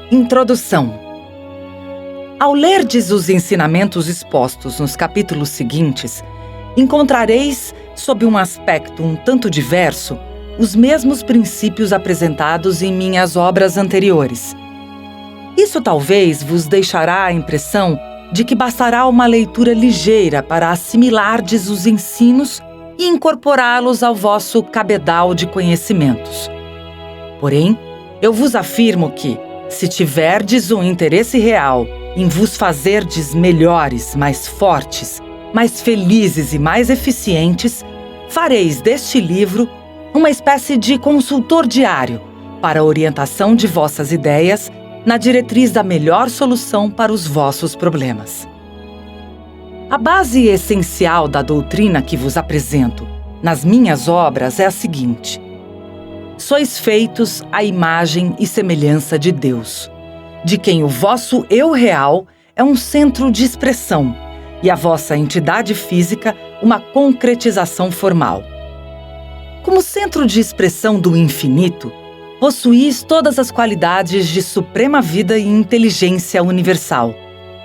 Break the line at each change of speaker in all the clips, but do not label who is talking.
Introdução. Ao lerdes os ensinamentos expostos nos capítulos seguintes, encontrareis, sob um aspecto um tanto diverso, os mesmos princípios apresentados em minhas obras anteriores. Isso talvez vos deixará a impressão de que bastará uma leitura ligeira para assimilardes os ensinos e incorporá-los ao vosso cabedal de conhecimentos. Porém, eu vos afirmo que, se tiverdes um interesse real em vos fazerdes melhores, mais fortes, mais felizes e mais eficientes, fareis deste livro uma espécie de consultor diário para a orientação de vossas ideias na diretriz da melhor solução para os vossos problemas. A base essencial da doutrina que vos apresento nas minhas obras é a seguinte: sois feitos à imagem e semelhança de Deus, de quem o vosso eu real é um centro de expressão e a vossa entidade física uma concretização formal. Como centro de expressão do infinito, possuís todas as qualidades de suprema vida e inteligência universal.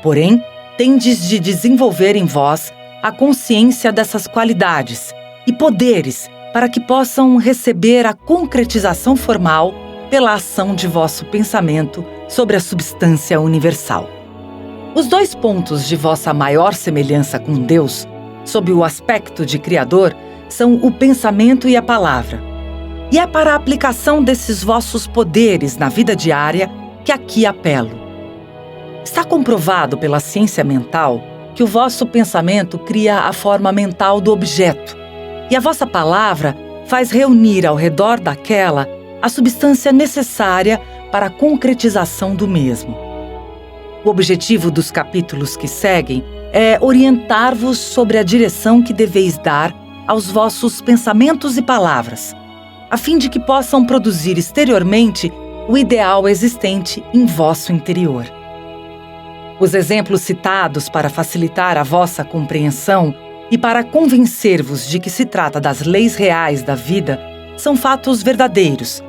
Porém, tendes de desenvolver em vós a consciência dessas qualidades e poderes para que possam receber a concretização formal pela ação de vosso pensamento sobre a substância universal. Os dois pontos de vossa maior semelhança com Deus, sob o aspecto de Criador, são o pensamento e a palavra. E é para a aplicação desses vossos poderes na vida diária que aqui apelo. Está comprovado pela ciência mental que o vosso pensamento cria a forma mental do objeto, e a vossa palavra faz reunir ao redor daquela a substância necessária para a concretização do mesmo. O objetivo dos capítulos que seguem é orientar-vos sobre a direção que deveis dar aos vossos pensamentos e palavras, a fim de que possam produzir exteriormente o ideal existente em vosso interior. Os exemplos citados para facilitar a vossa compreensão e para convencer-vos de que se trata das leis reais da vida são fatos verdadeiros,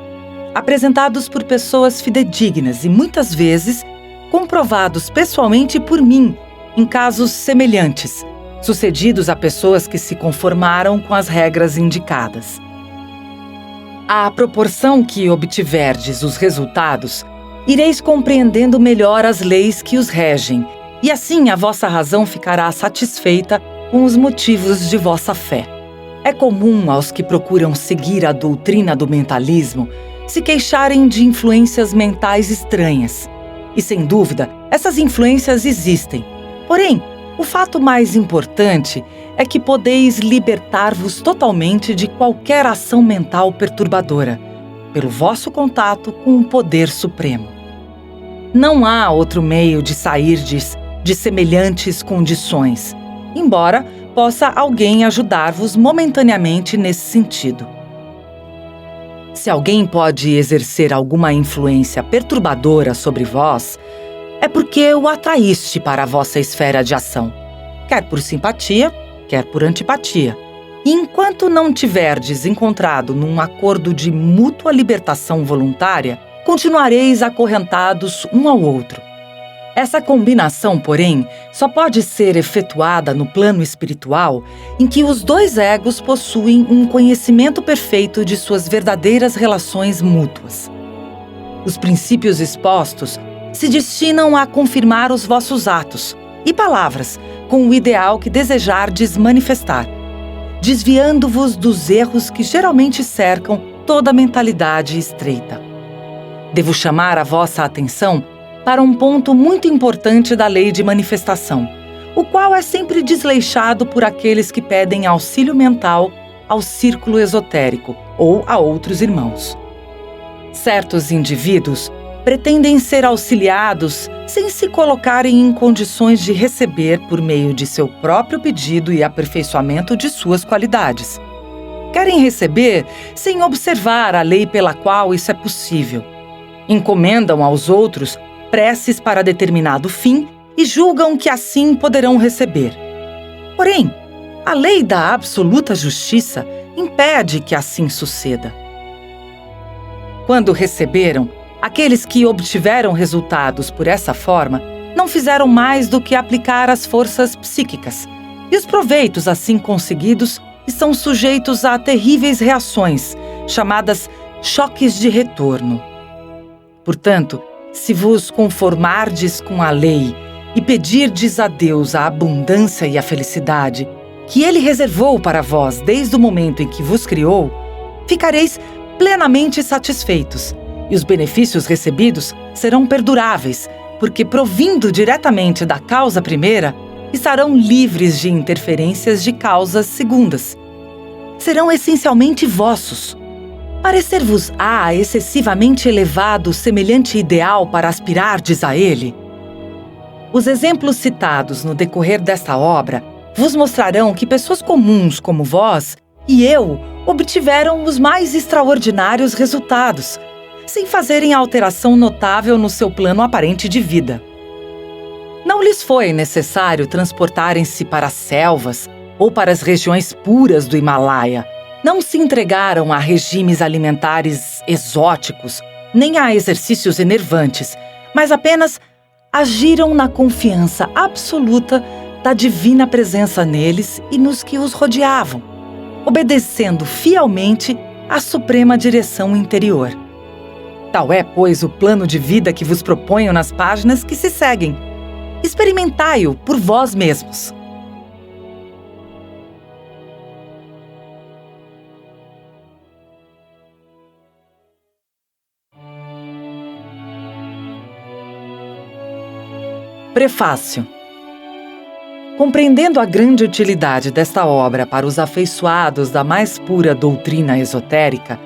apresentados por pessoas fidedignas e, muitas vezes, comprovados pessoalmente por mim em casos semelhantes, sucedidos a pessoas que se conformaram com as regras indicadas. À proporção que obtiverdes os resultados, ireis compreendendo melhor as leis que os regem, e assim a vossa razão ficará satisfeita com os motivos de vossa fé. É comum aos que procuram seguir a doutrina do mentalismo se queixarem de influências mentais estranhas. E, sem dúvida, essas influências existem. Porém, o fato mais importante é que podeis libertar-vos totalmente de qualquer ação mental perturbadora, pelo vosso contato com o poder supremo. Não há outro meio de sairdes de semelhantes condições, embora possa alguém ajudar-vos momentaneamente nesse sentido. Se alguém pode exercer alguma influência perturbadora sobre vós, é porque o atraíste para a vossa esfera de ação, quer por simpatia, quer por antipatia. E enquanto não tiverdes encontrado num acordo de mútua libertação voluntária, continuareis acorrentados um ao outro. Essa combinação, porém, só pode ser efetuada no plano espiritual em que os dois egos possuem um conhecimento perfeito de suas verdadeiras relações mútuas. Os princípios expostos se destinam a confirmar os vossos atos e palavras com o ideal que desejardes manifestar, desviando-vos dos erros que geralmente cercam toda a mentalidade estreita. Devo chamar a vossa atenção para um ponto muito importante da lei de manifestação, o qual é sempre desleixado por aqueles que pedem auxílio mental ao círculo esotérico ou a outros irmãos. Certos indivíduos pretendem ser auxiliados sem se colocarem em condições de receber por meio de seu próprio pedido e aperfeiçoamento de suas qualidades. Querem receber sem observar a lei pela qual isso é possível. Encomendam aos outros preces para determinado fim e julgam que assim poderão receber. Porém, a lei da absoluta justiça impede que assim suceda. Quando receberam, Aqueles que obtiveram resultados por essa forma não fizeram mais do que aplicar as forças psíquicas, e os proveitos assim conseguidos estão sujeitos a terríveis reações, chamadas choques de retorno. Portanto, se vos conformardes com a lei e pedirdes a Deus a abundância e a felicidade que Ele reservou para vós desde o momento em que vos criou, ficareis plenamente satisfeitos, e os benefícios recebidos serão perduráveis, porque, provindo diretamente da causa primeira, estarão livres de interferências de causas segundas. Serão essencialmente vossos. Parecer-vos-á excessivamente elevado semelhante ideal para aspirardes a ele? Os exemplos citados no decorrer desta obra vos mostrarão que pessoas comuns como vós e eu obtiveram os mais extraordinários resultados, sem fazerem alteração notável no seu plano aparente de vida. Não lhes foi necessário transportarem-se para as selvas ou para as regiões puras do Himalaia. Não se entregaram a regimes alimentares exóticos, nem a exercícios enervantes, mas apenas agiram na confiança absoluta da divina presença neles e nos que os rodeavam, obedecendo fielmente à suprema direção interior. Tal é, pois, o plano de vida que vos proponho nas páginas que se seguem. Experimentai-o por vós mesmos. Prefácio. Compreendendo a grande utilidade desta obra para os afeiçoados da mais pura doutrina esotérica,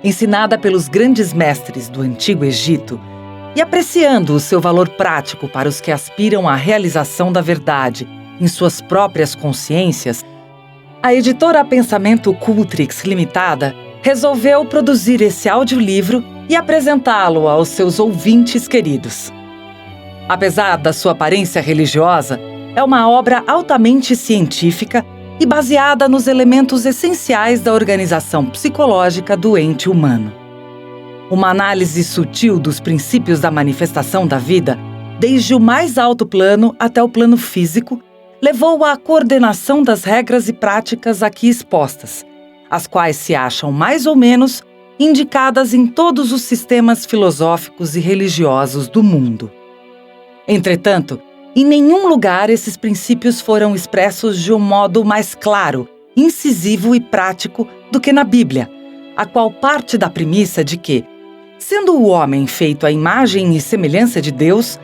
ensinada pelos grandes mestres do Antigo Egito, e apreciando o seu valor prático para os que aspiram à realização da verdade em suas próprias consciências, a editora Pensamento Cultrix Limitada resolveu produzir esse audiolivro e apresentá-lo aos seus ouvintes queridos. Apesar da sua aparência religiosa, é uma obra altamente científica e baseada nos elementos essenciais da organização psicológica do ente humano. Uma análise sutil dos princípios da manifestação da vida, desde o mais alto plano até o plano físico, levou à coordenação das regras e práticas aqui expostas, as quais se acham mais ou menos indicadas em todos os sistemas filosóficos e religiosos do mundo. Entretanto, em nenhum lugar esses princípios foram expressos de um modo mais claro, incisivo e prático do que na Bíblia, a qual parte da premissa de que, sendo o homem feito à imagem e semelhança de Deus,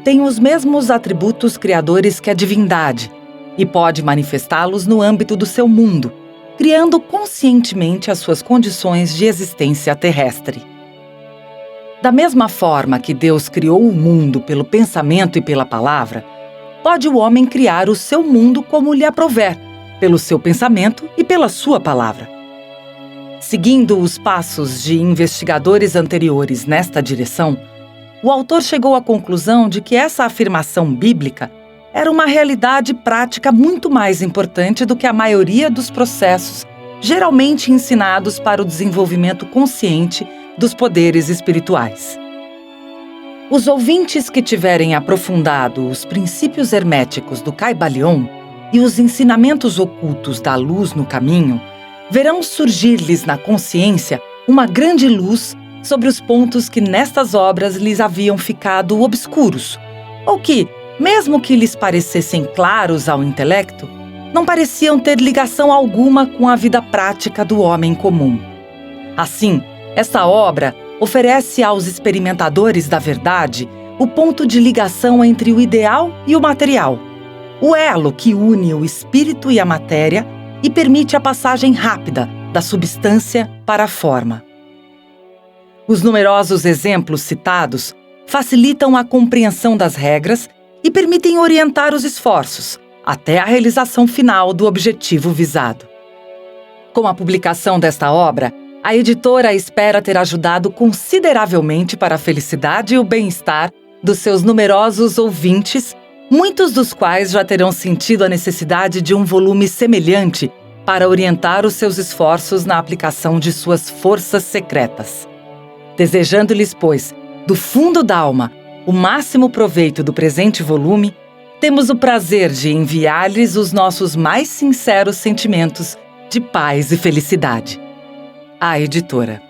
tem os mesmos atributos criadores que a divindade e pode manifestá-los no âmbito do seu mundo, criando conscientemente as suas condições de existência terrestre. Da mesma forma que Deus criou o mundo pelo pensamento e pela palavra, pode o homem criar o seu mundo como lhe aprouver, pelo seu pensamento e pela sua palavra. Seguindo os passos de investigadores anteriores nesta direção, o autor chegou à conclusão de que essa afirmação bíblica era uma realidade prática muito mais importante do que a maioria dos processos geralmente ensinados para o desenvolvimento consciente dos poderes espirituais. Os ouvintes que tiverem aprofundado os princípios herméticos do Kybalion e os ensinamentos ocultos da luz no caminho, verão surgir-lhes na consciência uma grande luz sobre os pontos que nestas obras lhes haviam ficado obscuros, ou que, mesmo que lhes parecessem claros ao intelecto, não pareciam ter ligação alguma com a vida prática do homem comum. Assim, esta obra oferece aos experimentadores da verdade o ponto de ligação entre o ideal e o material, o elo que une o espírito e a matéria e permite a passagem rápida da substância para a forma. Os numerosos exemplos citados facilitam a compreensão das regras e permitem orientar os esforços até a realização final do objetivo visado. Com a publicação desta obra, a editora espera ter ajudado consideravelmente para a felicidade e o bem-estar dos seus numerosos ouvintes, muitos dos quais já terão sentido a necessidade de um volume semelhante para orientar os seus esforços na aplicação de suas forças secretas. Desejando-lhes, pois, do fundo da alma, o máximo proveito do presente volume, temos o prazer de enviar-lhes os nossos mais sinceros sentimentos de paz e felicidade. A Editora.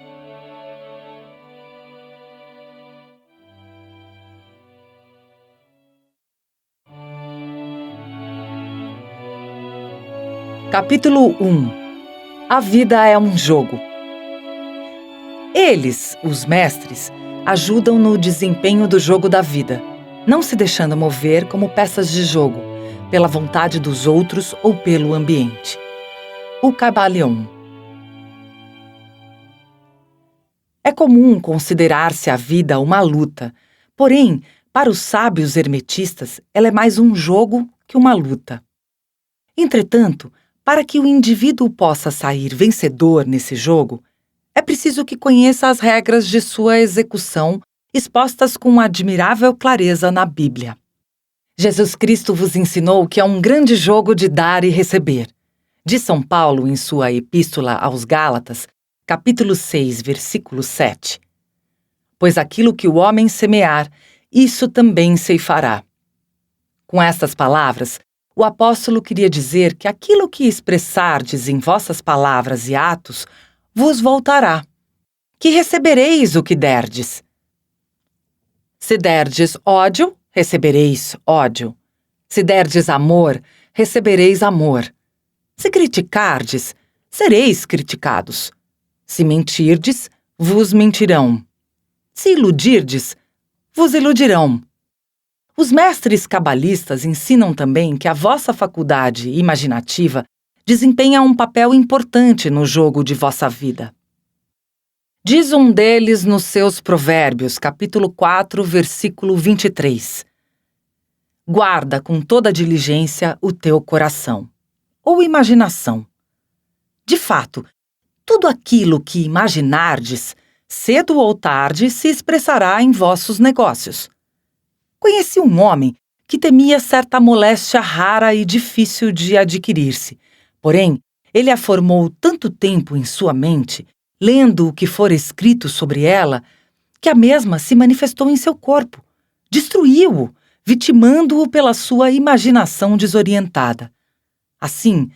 Capítulo 1. A vida é um jogo. Eles, os mestres, ajudam no desempenho do jogo da vida, não se deixando mover como peças de jogo, pela vontade dos outros ou pelo ambiente. O Caibalion. É comum considerar-se a vida uma luta, porém, para os sábios hermetistas, ela é mais um jogo que uma luta. Entretanto, para que o indivíduo possa sair vencedor nesse jogo, é preciso que conheça as regras de sua execução, expostas com admirável clareza na Bíblia. Jesus Cristo vos ensinou que é um grande jogo de dar e receber. Diz São Paulo em sua Epístola aos Gálatas, capítulo 6, versículo 7. Pois aquilo que o homem semear, isso também ceifará. Com estas palavras, o apóstolo queria dizer que aquilo que expressardes em vossas palavras e atos vos voltará, que recebereis o que derdes. Se derdes ódio, recebereis ódio. Se derdes amor, recebereis amor. Se criticardes, sereis criticados. Se mentirdes, vos mentirão. Se iludirdes, vos iludirão. Os mestres cabalistas ensinam também que a vossa faculdade imaginativa desempenha um papel importante no jogo de vossa vida. Diz um deles nos seus Provérbios, capítulo 4, versículo 23. Guarda com toda diligência o teu coração, ou imaginação. De fato, tudo aquilo que imaginardes, cedo ou tarde se expressará em vossos negócios. Conheci um homem que temia certa moléstia rara e difícil de adquirir-se. Porém, ele a formou tanto tempo em sua mente, lendo o que fora escrito sobre ela, que a mesma se manifestou em seu corpo. Destruiu-o, vitimando-o pela sua imaginação desorientada. Assim,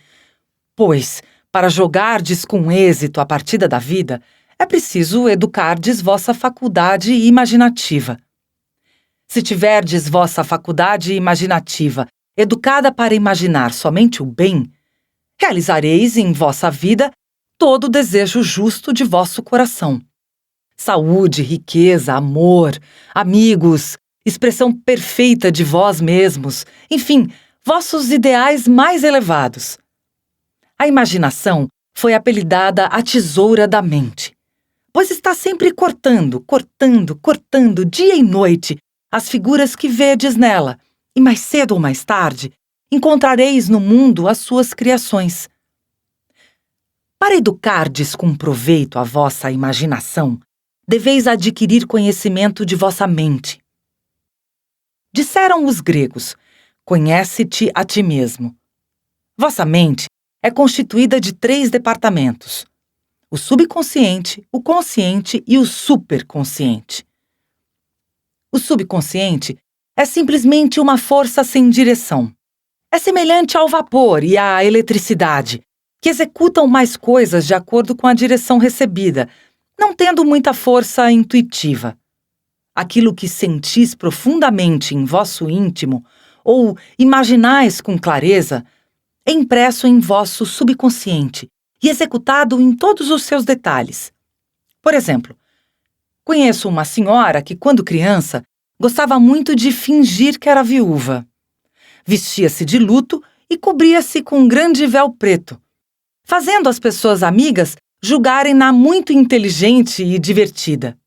pois, para jogardes com êxito a partida da vida, é preciso educardes vossa faculdade imaginativa. Se tiverdes vossa faculdade imaginativa educada para imaginar somente o bem, realizareis em vossa vida todo o desejo justo de vosso coração. Saúde, riqueza, amor, amigos, expressão perfeita de vós mesmos, enfim, vossos ideais mais elevados. A imaginação foi apelidada a tesoura da mente, pois está sempre cortando, dia e noite, as figuras que vedes nela, e mais cedo ou mais tarde, encontrareis no mundo as suas criações. Para educardes com proveito a vossa imaginação, deveis adquirir conhecimento de vossa mente. Disseram os gregos, conhece-te a ti mesmo. Vossa mente é constituída de 3 departamentos: o subconsciente, o consciente e o superconsciente. O subconsciente é simplesmente uma força sem direção. É semelhante ao vapor e à eletricidade, que executam mais coisas de acordo com a direção recebida, não tendo muita força intuitiva. Aquilo que sentis profundamente em vosso íntimo, ou imaginais com clareza, é impresso em vosso subconsciente e executado em todos os seus detalhes. Por exemplo, conheço uma senhora que, quando criança, gostava muito de fingir que era viúva. Vestia-se de luto e cobria-se com um grande véu preto, fazendo as pessoas amigas julgarem-na muito inteligente e divertida.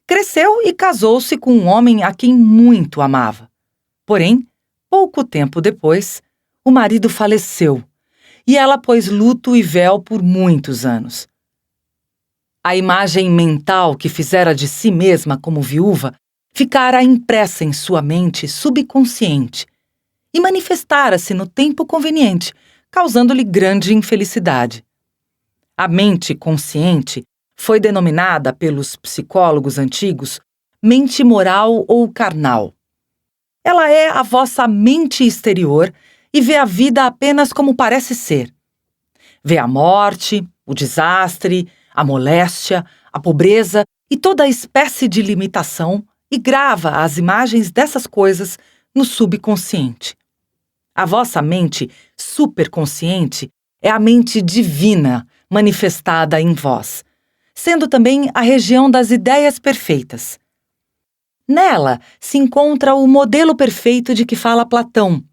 Cresceu e casou-se com um homem a quem muito amava. Porém, pouco tempo depois, o marido faleceu e ela pôs luto e véu por muitos anos. A imagem mental que fizera de si mesma como viúva ficara impressa em sua mente subconsciente e manifestara-se no tempo conveniente, causando-lhe grande infelicidade. A mente consciente Foi denominada pelos psicólogos antigos mente moral ou carnal. Ela é a vossa mente exterior e vê a vida apenas como parece ser. Vê a morte, o desastre, a moléstia, a pobreza e toda espécie de limitação e grava as imagens dessas coisas no subconsciente. A vossa mente superconsciente é a mente divina manifestada em vós, sendo também a região das ideias perfeitas. Nela se encontra o modelo perfeito de que fala Platão,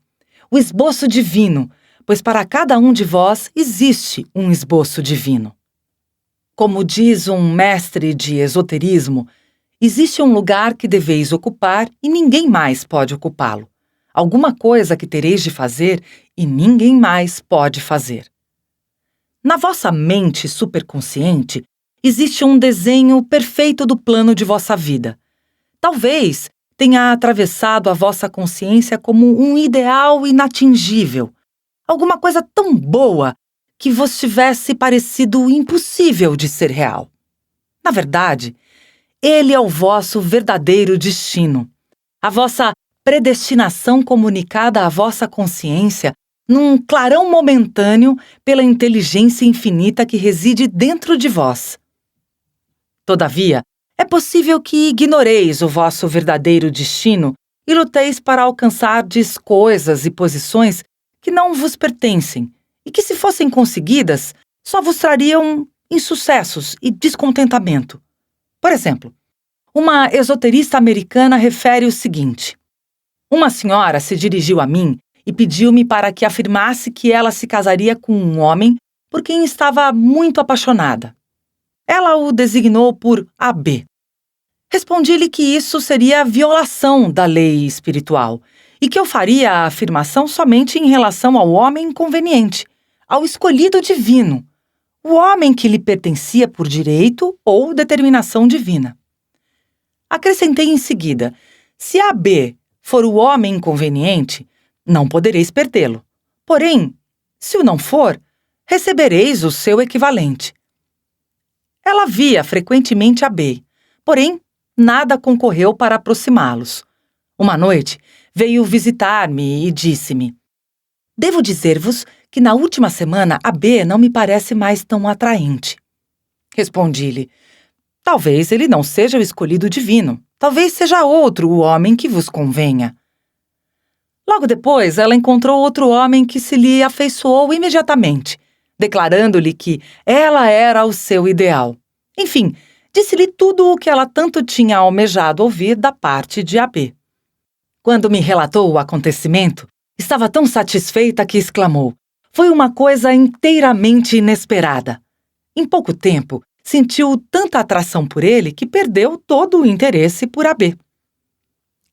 o esboço divino, pois para cada um de vós existe um esboço divino. Como diz um mestre de esoterismo, existe um lugar que deveis ocupar e ninguém mais pode ocupá-lo. Alguma coisa que tereis de fazer e ninguém mais pode fazer. Na vossa mente superconsciente, existe um desenho perfeito do plano de vossa vida. Talvez tenha atravessado a vossa consciência como um ideal inatingível, alguma coisa tão boa que vos tivesse parecido impossível de ser real. Na verdade, ele é o vosso verdadeiro destino, a vossa predestinação comunicada à vossa consciência num clarão momentâneo pela inteligência infinita que reside dentro de vós. Todavia, é possível que ignoreis o vosso verdadeiro destino e luteis para alcançardes coisas e posições que não vos pertencem e que, se fossem conseguidas, só vos trariam insucessos e descontentamento. Por exemplo, uma esoterista americana refere o seguinte: uma senhora se dirigiu a mim e pediu-me para que afirmasse que ela se casaria com um homem por quem estava muito apaixonada. Ela o designou por AB. Respondi-lhe que isso seria violação da lei espiritual e que eu faria a afirmação somente em relação ao homem conveniente, ao escolhido divino, o homem que lhe pertencia por direito ou determinação divina. Acrescentei em seguida: se AB for o homem conveniente, não podereis perdê-lo. Porém, se o não for, recebereis o seu equivalente. Ela via frequentemente AB, porém, nada concorreu para aproximá-los. Uma noite, veio visitar-me e disse-me: devo dizer-vos que na última semana AB não me parece mais tão atraente. Respondi-lhe: talvez ele não seja o escolhido divino. Talvez seja outro o homem que vos convenha. Logo depois, ela encontrou outro homem que se lhe afeiçoou imediatamente, declarando-lhe que ela era o seu ideal. Enfim, disse-lhe tudo o que ela tanto tinha almejado ouvir da parte de AB. Quando me relatou o acontecimento, estava tão satisfeita que exclamou: foi uma coisa inteiramente inesperada. Em pouco tempo, sentiu tanta atração por ele que perdeu todo o interesse por AB.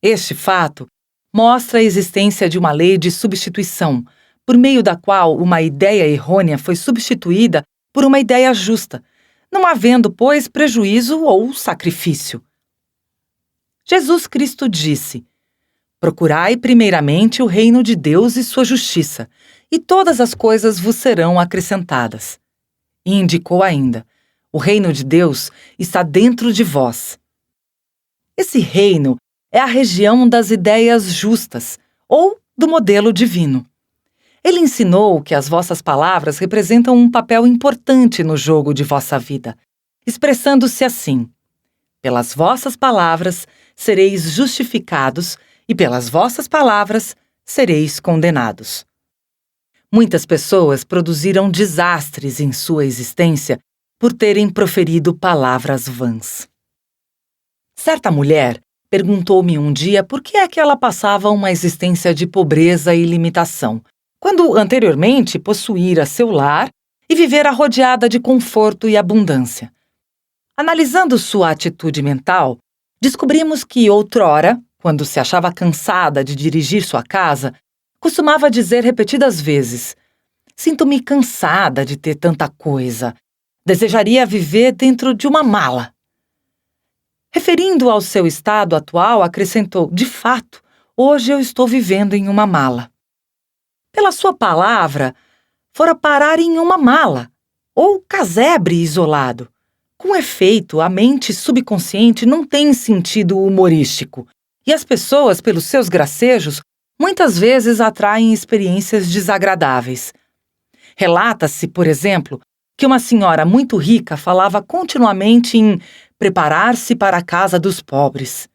Este fato mostra a existência de uma lei de substituição, por meio da qual uma ideia errônea foi substituída por uma ideia justa, não havendo, pois, prejuízo ou sacrifício. Jesus Cristo disse: procurai primeiramente o reino de Deus e sua justiça, e todas as coisas vos serão acrescentadas. E indicou ainda: o reino de Deus está dentro de vós. Esse reino é a região das ideias justas, ou do modelo divino. Ele ensinou que as vossas palavras representam um papel importante no jogo de vossa vida, expressando-se assim: pelas vossas palavras sereis justificados e pelas vossas palavras sereis condenados. Muitas pessoas produziram desastres em sua existência por terem proferido palavras vãs. Certa mulher perguntou-me um dia por que é que ela passava uma existência de pobreza e limitação, quando anteriormente possuíra seu lar e vivera rodeada de conforto e abundância. Analisando sua atitude mental, descobrimos que outrora, quando se achava cansada de dirigir sua casa, costumava dizer repetidas vezes: sinto-me cansada de ter tanta coisa. Desejaria viver dentro de uma mala. Referindo ao seu estado atual, acrescentou: de fato, hoje eu estou vivendo em uma mala. Pela sua palavra, fora parar em uma mala, ou casebre isolado, Com efeito, a mente subconsciente não tem sentido humorístico, e as pessoas, pelos seus gracejos, muitas vezes atraem experiências desagradáveis. Relata-se, por exemplo, que uma senhora muito rica falava continuamente em preparar-se para a casa dos pobres.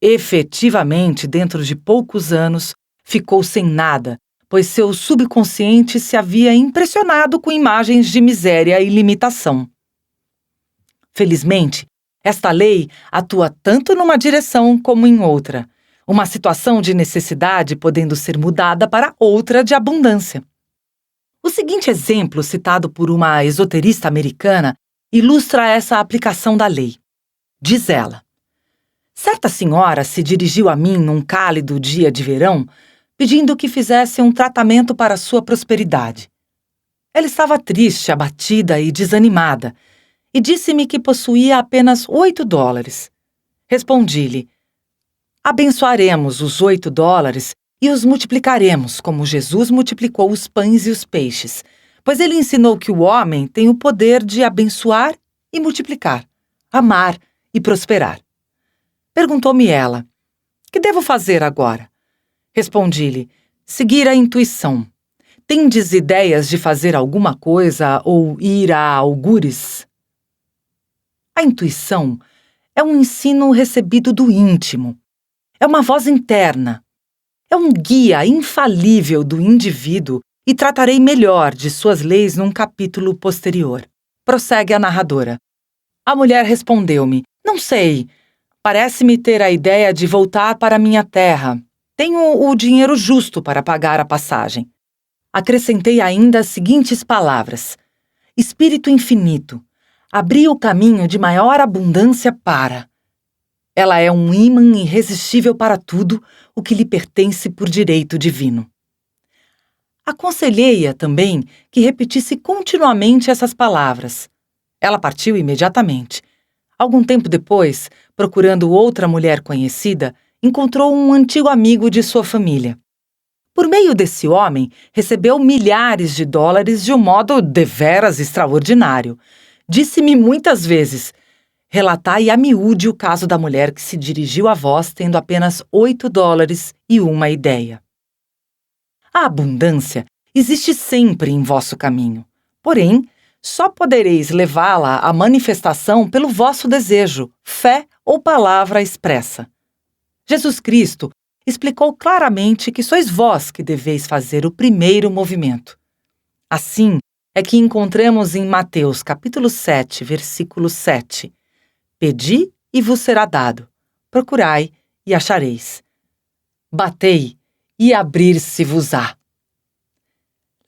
Efetivamente, dentro de poucos anos, ficou sem nada, pois seu subconsciente se havia impressionado com imagens de miséria e limitação. Felizmente, esta lei atua tanto numa direção como em outra, uma situação de necessidade podendo ser mudada para outra de abundância. O seguinte exemplo, citado por uma esoterista americana, ilustra essa aplicação da lei. Diz ela: certa senhora se dirigiu a mim num cálido dia de verão, pedindo que fizesse um tratamento para sua prosperidade. Ela estava triste, abatida e desanimada, e disse-me que possuía apenas $8. Respondi-lhe: abençoaremos os $8 e os multiplicaremos, como Jesus multiplicou os pães e os peixes, pois ele ensinou que o homem tem o poder de abençoar e multiplicar, amar e prosperar. Perguntou-me ela: que devo fazer agora? Respondi-lhe: seguir a intuição. Tendes ideias de fazer alguma coisa ou ir a algures? A intuição é um ensino recebido do íntimo. É uma voz interna. É um guia infalível do indivíduo e tratarei melhor de suas leis num capítulo posterior. Prossegue a narradora. A mulher respondeu-me: não sei. Parece-me ter a ideia de voltar para minha terra. Tenho o dinheiro justo para pagar a passagem. Acrescentei ainda as seguintes palavras: Espírito infinito, abri o caminho de maior abundância para... Ela é um ímã irresistível para tudo o que lhe pertence por direito divino. Aconselhei-a também que repetisse continuamente essas palavras. Ela partiu imediatamente. Algum tempo depois, procurando outra mulher conhecida, encontrou um antigo amigo de sua família. Por meio desse homem, recebeu milhares de dólares de um modo deveras extraordinário. Disse-me muitas vezes: relatai a miúde o caso da mulher que se dirigiu a vós tendo apenas $8 e uma ideia. A abundância existe sempre em vosso caminho, porém, só podereis levá-la à manifestação pelo vosso desejo, fé ou palavra expressa. Jesus Cristo explicou claramente que sois vós que deveis fazer o primeiro movimento. Assim é que encontramos em Mateus capítulo 7, versículo 7: pedi e vos será dado, procurai e achareis. Batei e abrir-se-vos-á.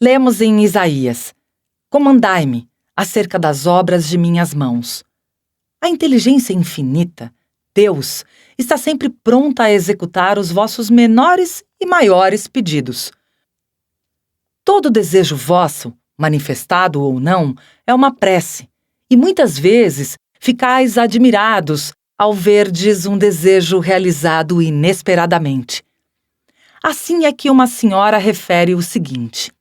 Lemos em Isaías: comandai-me acerca das obras de minhas mãos. A inteligência infinita, Deus, está sempre pronta a executar os vossos menores e maiores pedidos. Todo desejo vosso, manifestado ou não, é uma prece, e muitas vezes ficais admirados ao verdes um desejo realizado inesperadamente. Assim é que uma senhora refere o seguinte: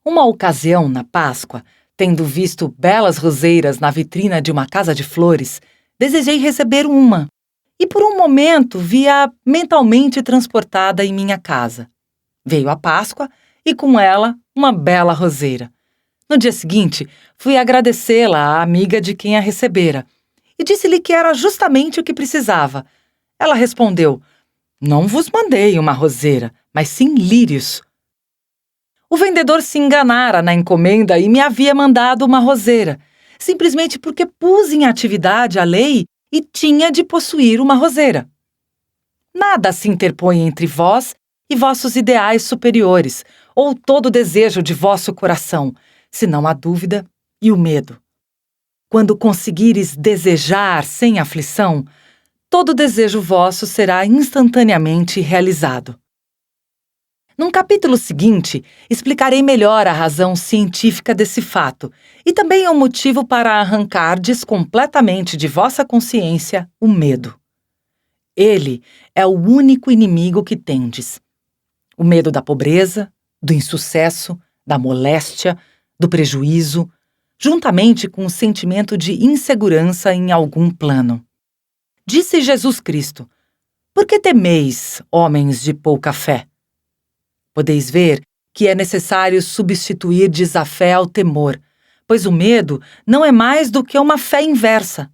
uma ocasião, na Páscoa, tendo visto belas roseiras na vitrina de uma casa de flores, desejei receber uma, e por um momento vi-a mentalmente transportada em minha casa. Veio a Páscoa e com ela uma bela roseira. No dia seguinte, fui agradecê-la à amiga de quem a recebera e disse-lhe que era justamente o que precisava. Ela respondeu: não vos mandei uma roseira, mas sim lírios. O vendedor se enganara na encomenda e me havia mandado uma roseira, simplesmente porque pus em atividade a lei e tinha de possuir uma roseira. Nada se interpõe entre vós e vossos ideais superiores, ou todo o desejo de vosso coração, senão a dúvida e o medo. Quando conseguires desejar sem aflição, todo desejo vosso será instantaneamente realizado. Num capítulo seguinte, explicarei melhor a razão científica desse fato e também o motivo para arrancardes completamente de vossa consciência o medo. Ele é o único inimigo que tendes. O medo da pobreza, do insucesso, da moléstia, do prejuízo, juntamente com o sentimento de insegurança em algum plano. Disse Jesus Cristo: Por que temeis, homens de pouca fé? Podeis ver que é necessário substituir a fé ao temor, pois o medo não é mais do que uma fé inversa.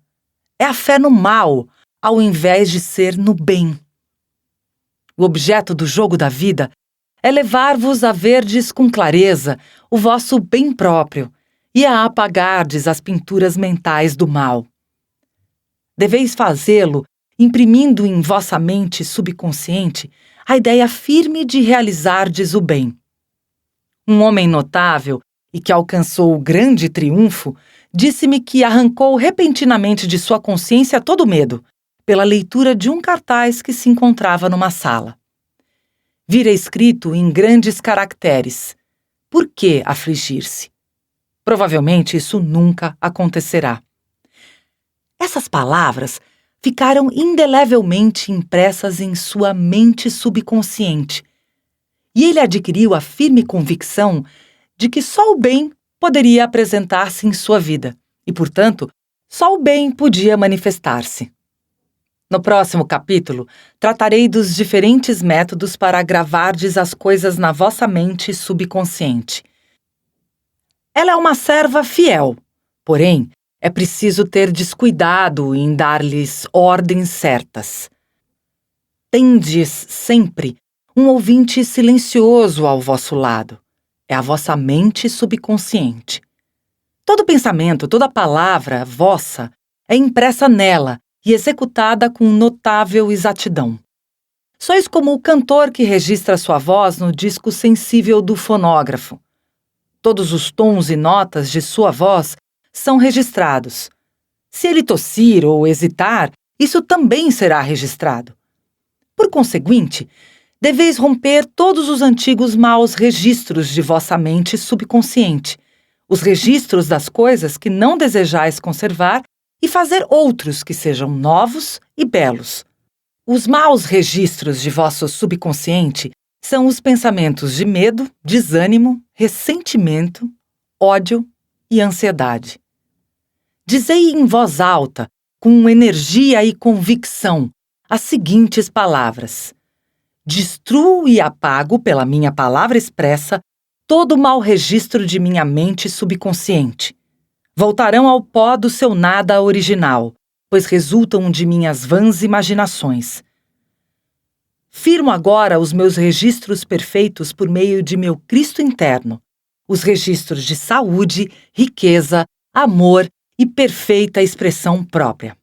É a fé no mal, ao invés de ser no bem. O objeto do jogo da vida é levar-vos a verdes com clareza o vosso bem próprio e a apagardes as pinturas mentais do mal. Deveis fazê-lo imprimindo em vossa mente subconsciente a ideia firme de realizardes o bem. Um homem notável e que alcançou o grande triunfo disse-me que arrancou repentinamente de sua consciência todo o medo, pela leitura de um cartaz que se encontrava numa sala. Vira escrito em grandes caracteres: Por que afligir-se? Provavelmente isso nunca acontecerá. Essas palavras ficaram indelevelmente impressas em sua mente subconsciente, e ele adquiriu a firme convicção de que só o bem poderia apresentar-se em sua vida, e, portanto, só o bem podia manifestar-se. No próximo capítulo, tratarei dos diferentes métodos para gravardes as coisas na vossa mente subconsciente. Ela é uma serva fiel, porém, é preciso ter descuidado em dar-lhes ordens certas. Tendes sempre um ouvinte silencioso ao vosso lado. É a vossa mente subconsciente. Todo pensamento, toda palavra vossa é impressa nela e executada com notável exatidão. Sois como o cantor que registra sua voz no disco sensível do fonógrafo. Todos os tons e notas de sua voz são registrados. Se ele tossir ou hesitar, isso também será registrado. Por conseguinte, deveis romper todos os antigos maus registros de vossa mente subconsciente, os registros das coisas que não desejais conservar e fazer outros que sejam novos e belos. Os maus registros de vosso subconsciente são os pensamentos de medo, desânimo, ressentimento, ódio e ansiedade. Dizei em voz alta, com energia e convicção, as seguintes palavras: Destruo e apago pela minha palavra expressa todo o mau registro de minha mente subconsciente. Voltarão ao pó do seu nada original, pois resultam de minhas vãs imaginações. Firmo agora os meus registros perfeitos por meio de meu Cristo interno, os registros de saúde, riqueza, amor e perfeita expressão própria.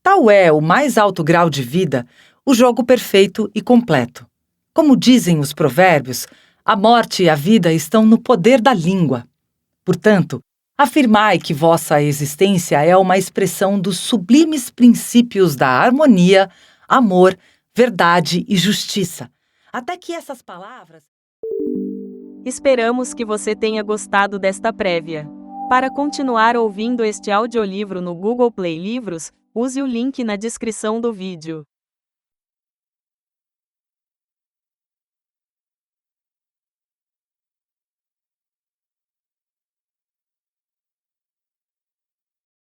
Tal é o mais alto grau de vida, o jogo perfeito e completo. Como dizem os provérbios, a morte e a vida estão no poder da língua. Portanto, afirmai que vossa existência é uma expressão dos sublimes princípios da harmonia, amor, verdade e justiça. Até que essas palavras...
Esperamos que você tenha gostado desta prévia. Para continuar ouvindo este audiolivro no Google Play Livros, use o link na descrição do vídeo.